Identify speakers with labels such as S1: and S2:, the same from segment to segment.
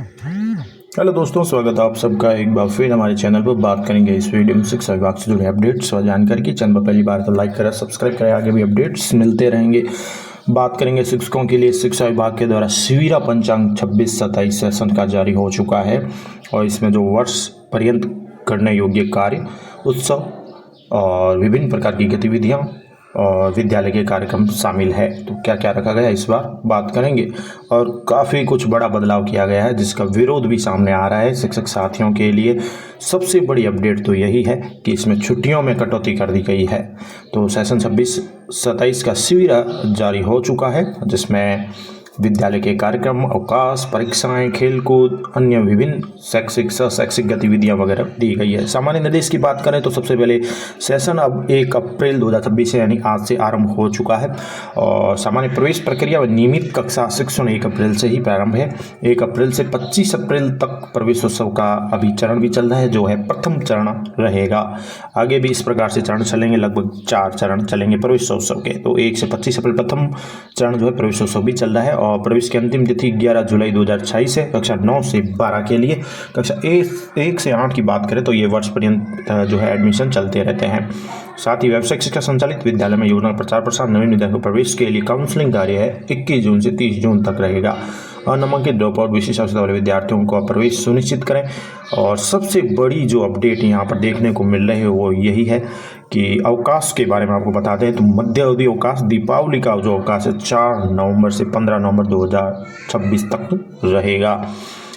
S1: Hello दोस्तों, स्वागत है आप सबका एक बार फिर हमारे चैनल पर। बात करेंगे इस वीडियो में शिक्षा विभाग से जुड़े अपडेट्स और जानकारी की। चैनल पर पहली बार तो लाइक करें, सब्सक्राइब करें, आगे भी अपडेट्स मिलते रहेंगे। बात करेंगे शिक्षकों के लिए शिक्षा विभाग के द्वारा शिविरा पंचांग 26-27 सेशन का जारी हो चुका है और इसमें जो वर्ष पर्यंत करने योग्य कार्य, उत्सव और विभिन्न प्रकार की गतिविधियाँ और विद्यालय के कार्यक्रम शामिल है। तो क्या क्या रखा गया इस बार बात करेंगे। और काफ़ी कुछ बड़ा बदलाव किया गया है जिसका विरोध भी सामने आ रहा है शिक्षक साथियों के लिए। सबसे बड़ी अपडेट तो यही है कि इसमें छुट्टियों में कटौती कर दी गई है। तो सेशन 26-27 का शिविर जारी हो चुका है जिसमें विद्यालय के कार्यक्रम, अवकाश, परीक्षाएं, खेलकूद, अन्य विभिन्न शैक्षिक शैक्षिक गतिविधियां वगैरह दी गई है। सामान्य निर्देश की बात करें तो सबसे पहले सेशन अब 1 अप्रैल 2026 से यानी आज से आरंभ हो चुका है और सामान्य प्रवेश प्रक्रिया व नियमित कक्षा शिक्षण 1 अप्रैल से ही प्रारंभ है। 1 अप्रैल से 25 अप्रैल तक प्रवेशोत्सव का अभी चरण भी चल रहा है जो है प्रथम चरण रहेगा। आगे भी इस प्रकार से चरण चलेंगे, लगभग 4 चरण चलेंगे प्रवेशोत्सव के। तो 1 से 25 अप्रैल प्रथम चरण जो है प्रवेशोत्सव भी चल रहा है और प्रवेश की अंतिम तिथि 11 जुलाई 2026 है। कक्षा 9 से 12 के लिए। कक्षा 1 से 8 की बात करें तो ये वर्ष पर्यंत जो है एडमिशन चलते रहते हैं। साथ ही व्यावसायिक शिक्षा संचालित विद्यालय में योजना प्रचार प्रसार नवीन विद्यालयों के प्रवेश के लिए काउंसलिंग कार्य है 21 जून से 30 जून तक रहेगा। अनामांकित ड्रॉप आउट विशेष आवश्यकता वाले विद्यार्थियों को प्रवेश सुनिश्चित करें। और सबसे बड़ी जो अपडेट यहाँ पर देखने को मिल रही है वो यही है कि अवकाश के बारे में आपको बताते हैं। तो मध्य अवधि अवकाश, दीपावली का जो अवकाश है 4 नवंबर से 15 नवंबर 2026 तक रहेगा।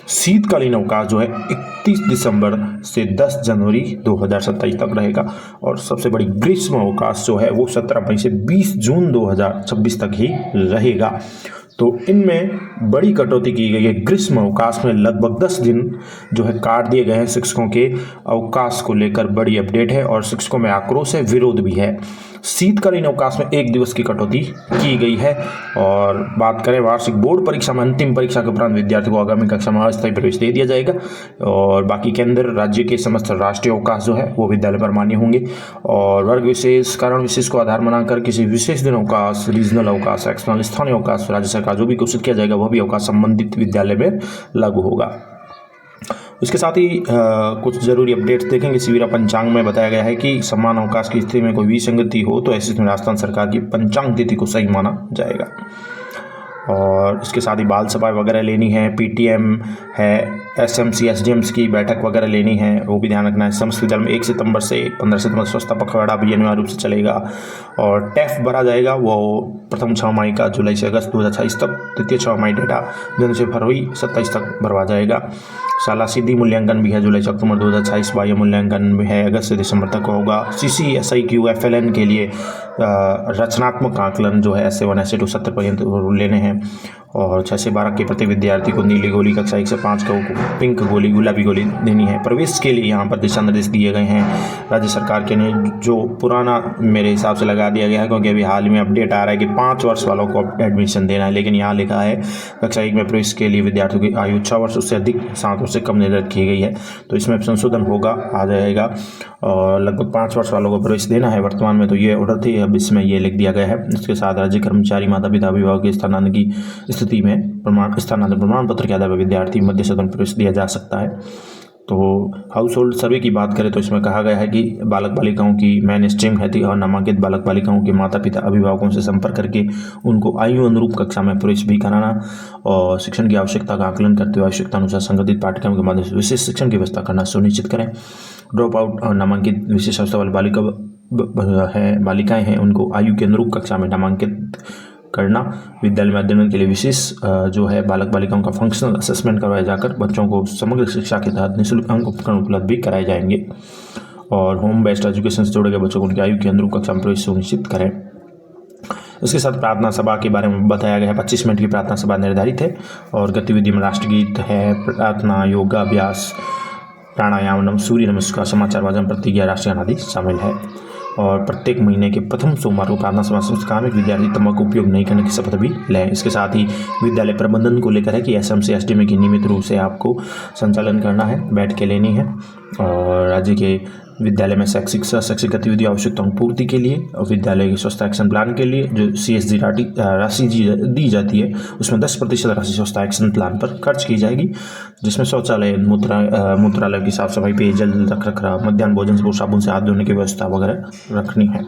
S1: शीतकालीन अवकाश जो है 31 दिसंबर से 10 जनवरी 2027 तक रहेगा और सबसे बड़ी ग्रीष्म अवकाश जो है वो 17 मई से 20 जून 2026 तक ही रहेगा। तो इनमें बड़ी कटौती की गई है। ग्रीष्म अवकाश में लगभग 10 दिन जो है काट दिए गए हैं। शिक्षकों के अवकाश को लेकर बड़ी अपडेट है और शिक्षकों में आक्रोश है, विरोध भी है। शीतकालीन अवकाश में 1 दिवस की कटौती की गई है। और बात करें वार्षिक बोर्ड परीक्षा में अंतिम परीक्षा के उपरांत विद्यार्थी को आगामी कक्षा में अस्थायी प्रवेश दे दिया जाएगा और बाकी केंद्र राज्य के समस्त राष्ट्रीय अवकाश जो है वो विद्यालय पर मान्य होंगे। और वर्ग विशेष, कारण विशेष को आधार बनाकर किसी विशेष दिन अवकाश, रीजनल अवकाश, एक्सटर्नल स्थानीय अवकाश राज्य सरकार जो भी घोषित किया जाएगा वह भी अवकाश संबंधित विद्यालय में लागू होगा। उसके साथ ही कुछ जरूरी अपडेट्स देखेंगे। शिविरा पंचांग में बताया गया है कि समान अवकाश की स्थिति में कोई विसंगति हो तो ऐसे में राजस्थान सरकार की पंचांग तिथि को सही माना जाएगा। और इसके साथ ही बाल सभा वगैरह लेनी है, पीटीएम है, एसएमसी एसडीएम्स की बैठक वगैरह लेनी है, वो भी ध्यान रखना है। समस्त विद्यालय में 1 सितंबर से 15 सितंबर स्वच्छता पखवाड़ा भी अनिवार्य रूप से चलेगा। और टैफ भरा जाएगा वो प्रथम 6 माही का जुलाई से अगस्त 2028 तक, द्वितीय 6 माही डेटा जनवरी से फरवरी 27 तक भरवा जाएगा। साला सीधी मूल्यांकन भी है जुलाई से अक्टूबर 2028, बाह्य मूल्यांकन भी है अगस्त से दिसंबर तक होगा। CCSIQ FLN के लिए रचनात्मक आकलन जो है S7 S2 70 पर्यंत लेने हैं और 6 से 12 के प्रति विद्यार्थी को नीली गोली, कक्षा 1 से 5 को पिंक गोली, गुलाबी गोली देनी है। प्रवेश के लिए यहाँ पर दिशा निर्देश दिए गए हैं राज्य सरकार के ने, जो पुराना मेरे हिसाब से लगा दिया गया है क्योंकि अभी हाल में अपडेट आ रहा है कि 5 वर्ष वालों को एडमिशन देना है, लेकिन यहाँ लिखा है कक्षा 1 में प्रवेश के लिए विद्यार्थियों की आयु 6 वर्ष उससे अधिक 7 वर्ष से कम निर्धारित की गई है। तो इसमें संशोधन होगा, आ जाएगा और लगभग 5 वर्ष वालों को प्रवेश देना है। वर्तमान में तो ये ऑर्डर थी, अब इसमें ये लिख दिया गया है। इसके साथ राज्य कर्मचारी, माता पिता, अभिभावक के स्थानांतरण की स्थिति में स्थानांतरण प्रमाण पत्र के आधार पर विद्यार्थी मध्य सदन प्रवेश दिया जा सकता है। तो हाउस होल्ड सर्वे की बात करें तो इसमें कहा गया है कि बालक बालिकाओं की मेन स्ट्रीम है और नामांकित बालक बालिकाओं के माता पिता अभिभावकों से संपर्क करके उनको आयु अनुरूप कक्षा में प्रवेश भी कराना और शिक्षण की आवश्यकता का आकलन करते हुए आवश्यकता अनुसार संगठित पाठ्यक्रम के माध्यम से विशेष शिक्षण की व्यवस्था करना सुनिश्चित करें। ड्रॉप आउट और नामांकित विशेष अवस्था वाली बालिकाएं हैं उनको आयु के अनुरूप कक्षा में नामांकित करना। विद्यालय में अध्ययन के लिए विशेष जो है बालक बालिकाओं का फंक्शनल असेसमेंट करवाया जाकर बच्चों को समग्र शिक्षा के तहत निःशुल्क अंक उपकरण उपलब्ध भी कराए जाएंगे। और होम बेस्ड एजुकेशन से जोड़े गए बच्चों को उनकी आयु के अनुरूप कक्षा में प्रवेश सुनिश्चित करें। इसके साथ प्रार्थना सभा के बारे में बताया गया है। 25 मिनट की प्रार्थना सभा निर्धारित है और गतिविधि में राष्ट्रगीत है, प्रार्थना, योगाभ्यास, प्राणायाम, सूर्य नमस्कार, समाचार वाचन, प्रतिज्ञा, राष्ट्रीय गान आदि शामिल है। और प्रत्येक महीने के प्रथम सोमवार को प्रार्थना सभा संस्कार में विद्यार्थी तंबाकू उपयोग नहीं करने की शपथ भी लें। इसके साथ ही विद्यालय प्रबंधन को लेकर है कि एसएमसी एसडीएम की नियमित रूप से आपको संचालन करना है, बैठ के लेनी है और राज्य के विद्यालय में शैक्षिक शैक्षिक गतिविधि आवश्यकताओं की पूर्ति के लिए और विद्यालय के स्वच्छता एक्शन प्लान के लिए जो CSG राशि दी जाती है उसमें 10% राशि स्वच्छता एक्शन प्लान पर खर्च की जाएगी, जिसमें शौचालय, मूत्रालय की साफ सफाई, पेयजल रखरखाव, मध्याह्न भोजन से साबुन से हाथ धोने की व्यवस्था वगैरह रखनी है।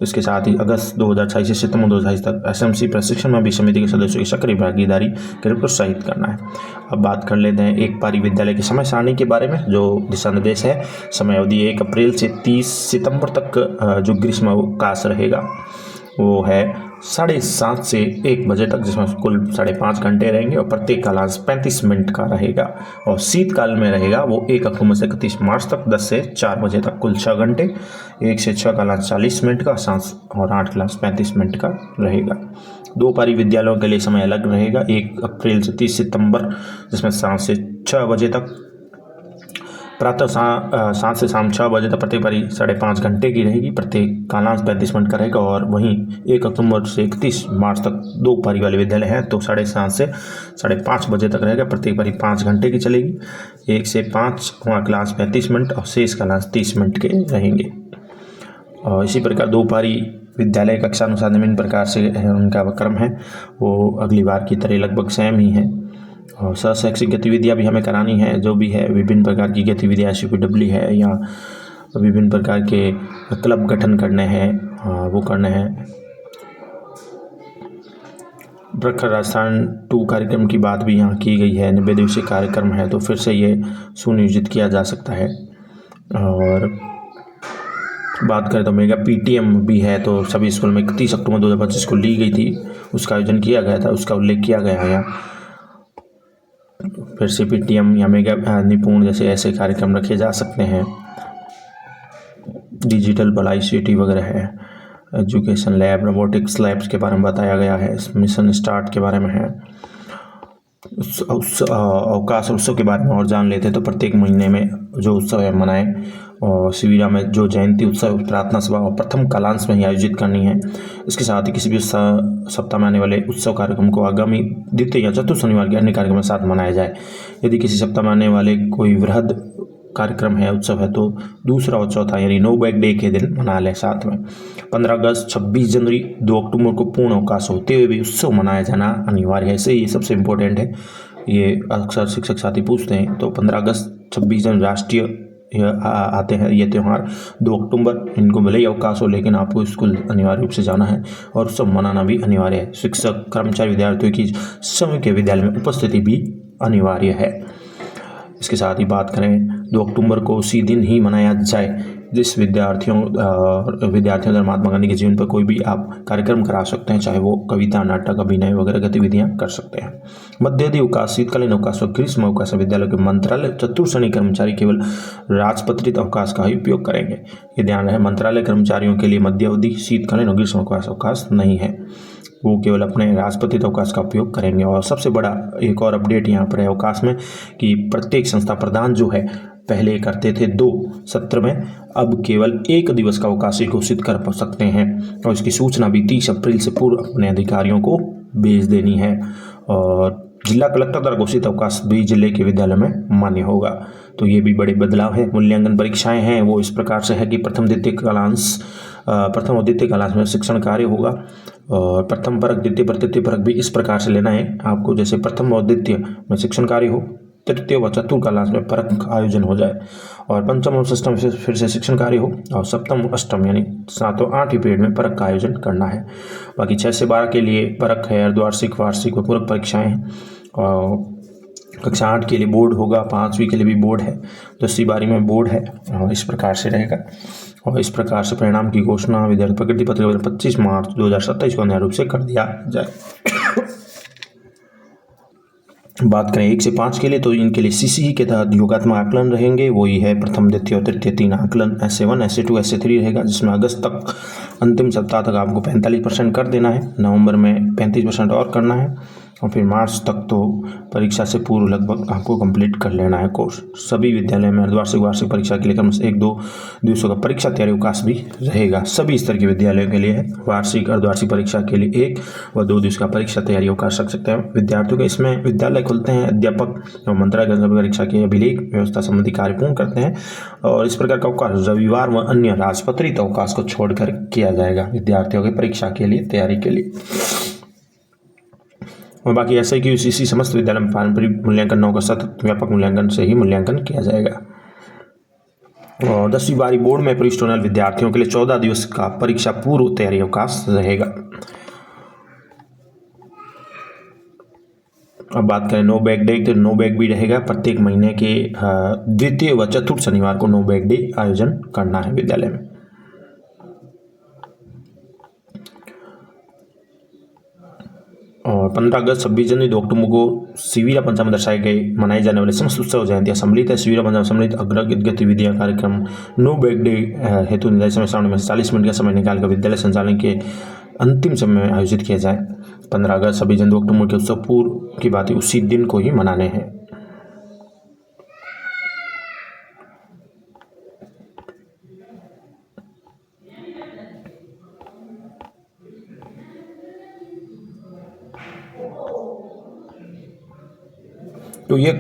S1: इसके साथ ही अगस्त 2028 से सितंबर 2028 तक SMC प्रशिक्षण में भी समिति के सदस्यों की सक्रिय भागीदारी के प्रोत्साहित करना है। अब बात कर लेते हैं एक पारी विद्यालय की समय सारणी के बारे में। जो दिशा निर्देश है, समय अवधि 1 अप्रैल से 30 सितंबर तक जो ग्रीष्म अवकाश रहेगा वो है 7:30 से 1 बजे तक, जिसमें कुल 5.5 घंटे रहेंगे और प्रत्येक कालांश 35 मिनट का रहेगा। और शीतकाल में रहेगा वो 1 अक्टूबर से 31 मार्च तक 10 से 4 बजे तक, कुल 6 घंटे, 1 से 6 कालांश 40 मिनट का, 7 और 8 कालांश 35 मिनट का रहेगा। 2 पारी विद्यालयों के लिए समय अलग रहेगा, 1 अप्रैल से 30 सितंबर, जिसमें 7 से 6 बजे तक, प्रातः 7 से शाम 6 बजे तक प्रत्येक पारी 5.5 घंटे की रहेगी, प्रत्येक कालांश 35 मिनट का रहेगा। और वहीं 1 अक्टूबर से 31 मार्च तक 2 पारी वाले विद्यालय हैं तो 7:30 से 5:30 बजे तक रहेगा, प्रत्येक पारी 5 घंटे की चलेगी, 1 से 5 वहाँ क्लास 35 मिनट और शेष क्लास 30 मिनट के रहेंगे। और इसी प्रकार 2 पारी विद्यालय कक्षा अनुसार निम्न प्रकार से उनका क्रम है, वो अगली बार की तरह लगभग सेम ही है। और शैक्षिक गतिविधियाँ भी हमें करानी है, जो भी है विभिन्न प्रकार की गतिविधियाँ SUPW है या विभिन्न प्रकार के क्लब गठन करने हैं, वो करने हैं। प्रखर राजस्थान 2 कार्यक्रम की बात भी यहाँ की गई है, 90 दिवसीय कार्यक्रम है तो फिर से ये सुनियोजित किया जा सकता है। और बात करें तो मेगा PTM भी है, तो सभी स्कूल में 31 अक्टूबर 2025 को ली गई थी, उसका आयोजन किया गया था, उसका उल्लेख किया गया है। फिर से PTM या मेगा निपुण जैसे ऐसे कार्यक्रम रखे जा सकते हैं। डिजिटल भलाई ICT वगैरह है, एजुकेशन लैब, रोबोटिक्स लैब्स के बारे में बताया गया है, मिशन स्टार्ट के बारे में है। अवकाश उत्सव के बारे में और जान लेते हैं तो प्रत्येक महीने में जो उत्सव है मनाएं, और शिविरा में जो जयंती उत्सव, प्रार्थना सभा और प्रथम कालांश में ही आयोजित करनी है। इसके साथ ही किसी भी सप्ताह में आने वाले उत्सव कार्यक्रम को आगामी द्वितीय या चतुर्थ शनिवार के अन्य कार्यक्रम के साथ मनाया जाए। यदि किसी सप्ताह में आने वाले कोई वृहद कार्यक्रम है, उत्सव है, तो दूसरा और चौथा यानी नो बैग डे के दिन मना लें साथ में। 15 अगस्त, 26 जनवरी, 2 अक्टूबर को पूर्ण अवकाश होते हुए भी उत्सव मनाया जाना अनिवार्य है। इससे ये सबसे इम्पोर्टेंट है, ये अक्सर शिक्षक साथी पूछते हैं। तो 15 अगस्त, 26 जनवरी राष्ट्रीय आते हैं ये त्यौहार, 2 अक्टूबर इनको भले ही अवकाश हो लेकिन आपको स्कूल अनिवार्य रूप से जाना है और उत्सव मनाना भी अनिवार्य है। शिक्षक, कर्मचारी, विद्यार्थियों की समय के विद्यालय में उपस्थिति भी अनिवार्य है। इसके साथ ही बात करें 2 अक्टूबर को उसी दिन ही मनाया जाए जिस विद्यार्थियों द्वारा महात्मा गांधी के जीवन पर कोई भी आप कार्यक्रम करा सकते हैं, चाहे वो कविता, नाटक, अभिनय वगैरह गतिविधियां कर सकते हैं। मध्यावधि अवकाश, शीतकालीन अवकाश और ग्रीष्म अवकाश विद्यालय के मंत्रालय चतुर्श्रेणी कर्मचारी केवल राजपत्रित अवकाश का ही उपयोग करेंगे। ये ध्यान रहे, मंत्रालय कर्मचारियों के लिए मध्यावधि, शीतकालीन और ग्रीष्म अवकाश नहीं है, वो केवल अपने राजपत्रित अवकाश का उपयोग करेंगे। और सबसे बड़ा एक और अपडेट यहाँ पर है अवकाश में कि प्रत्येक संस्था प्रधान जो है पहले करते थे 2 सत्र में, अब केवल 1 दिवस का अवकाश घोषित कर सकते हैं और इसकी सूचना भी 30 अप्रैल से पूर्व अपने अधिकारियों को भेज देनी है। और जिला कलेक्टर द्वारा घोषित अवकाश भी जिले के विद्यालय में मान्य होगा। तो ये भी बड़े बदलाव है। मूल्यांकन परीक्षाएं हैं वो इस प्रकार से है कि प्रथम और द्वितीय कालांश में शिक्षण कार्य होगा और प्रथम परक, द्वितीय पर तृतीय परक भी इस प्रकार से लेना है आपको, जैसे प्रथम और द्वितीय में शिक्षण कार्य हो, तृतीय व चतुर्थ कालांश में परक आयोजन हो जाए और पंचम और षष्ठम फिर से शिक्षण कार्य हो और सप्तम और अष्टम यानी 7 और 8 पीरियड में परक का आयोजन करना है। बाकी 6 से 12 के लिए परक है, अर्धवार्षिक, वार्षिक व पूरक परीक्षाएं हैं। और कक्षा 8 के लिए बोर्ड होगा, 5वीं के लिए भी बोर्ड है, 10वीं 12वीं में बोर्ड है और इस प्रकार से रहेगा। और इस प्रकार से परिणाम की घोषणा विद्यार्थी प्रगति पत्र 25 मार्च 2027 को अनिवार्य रूप से कर दिया जाए। बात करें 1 से 5 के लिए तो इनके लिए CCE के तहत योगात्मक आकलन रहेंगे, वही है प्रथम, द्वितीय और तृतीय 3 आकलन, SA1, SA2, SA3 रहेगा, जिसमें अगस्त तक अंतिम सप्ताह तक आपको 45% कर देना है, नवंबर में 35% और करना है और फिर मार्च तक तो परीक्षा से पूर्व लगभग आपको कंप्लीट कर लेना है कोर्स। सभी विद्यालय में अर्धवार्षिक वार्षिक परीक्षा के लिए कम से 1-2 दिवसों का परीक्षा तैयारी अवकाश भी रहेगा। सभी स्तर के विद्यालयों के लिए है। वार्षिक अर्धवार्षिक परीक्षा के लिए 1 व 2 दिवस का परीक्षा तैयारी अवकाश रख सकते हैं विद्यार्थियों के। इसमें विद्यालय खुलते हैं, अध्यापक एवं मंत्रालय परीक्षा के अभिलेख व्यवस्था संबंधी कार्य पूर्ण करते हैं और इस प्रकार का अवकाश रविवार व अन्य राजपत्रित अवकाश को छोड़कर किया जाएगा विद्यार्थियों की परीक्षा के लिए तैयारी के लिए। और बाकी ऐसा ही कि इसी समस्त विद्यालय में पारंपरिक मूल्यांकन 9 का सतत व्यापक मूल्यांकन से ही मूल्यांकन किया जाएगा। और 10वीं 12वीं बोर्ड में प्रविष्ट होने वाले विद्यार्थियों के लिए 14 दिवस का परीक्षा पूर्व तैयारी अवकाश रहेगा। अब बात करें नो बैग डे, तो नो बैग भी रहेगा। प्रत्येक महीने के द्वितीय व चतुर्थ शनिवार को नो बैग डे आयोजन करना है विद्यालय में। और 15 अगस्त 26 जनवरी 2 अक्टूबर को शिविरा पंचांग में दर्शाए गए मनाए जाने वाले समस्त उत्सव जयंतियां सम्मिलित है। शिविरा पंचांग सम्मिलित अग्रगत गतिविधियां कार्यक्रम नो बैग डे हेतु निर्धारित समय सामने में 40 मिनट का समय निकालकर विद्यालय संचालन के अंतिम समय में आयोजित किया जाए। 15 अगस्त 26 जनवरी 2 अक्टूबर के उत्सव पूर्व की बातें उसी दिन को ही मनाने हैं। तो ये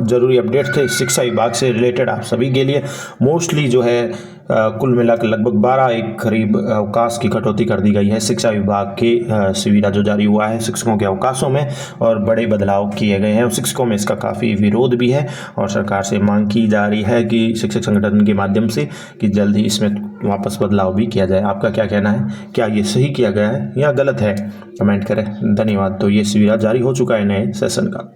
S1: ज़रूरी अपडेट थे शिक्षा विभाग से रिलेटेड आप सभी के लिए। मोस्टली जो है कुल मिलाकर लगभग 12 एक करीब अवकाश की कटौती कर दी गई है शिक्षा विभाग के सुविधा जो जारी हुआ है शिक्षकों के अवकाशों में, और बड़े बदलाव किए गए हैं। शिक्षकों में इसका काफ़ी विरोध भी है और सरकार से मांग की जा रही है कि शिक्षक संगठन के माध्यम से कि जल्द ही इसमें वापस बदलाव भी किया जाए। आपका क्या कहना है, क्या ये सही किया गया है या गलत है, कमेंट करें। धन्यवाद। तो ये सुविधा जारी हो चुका है नए सेशन का।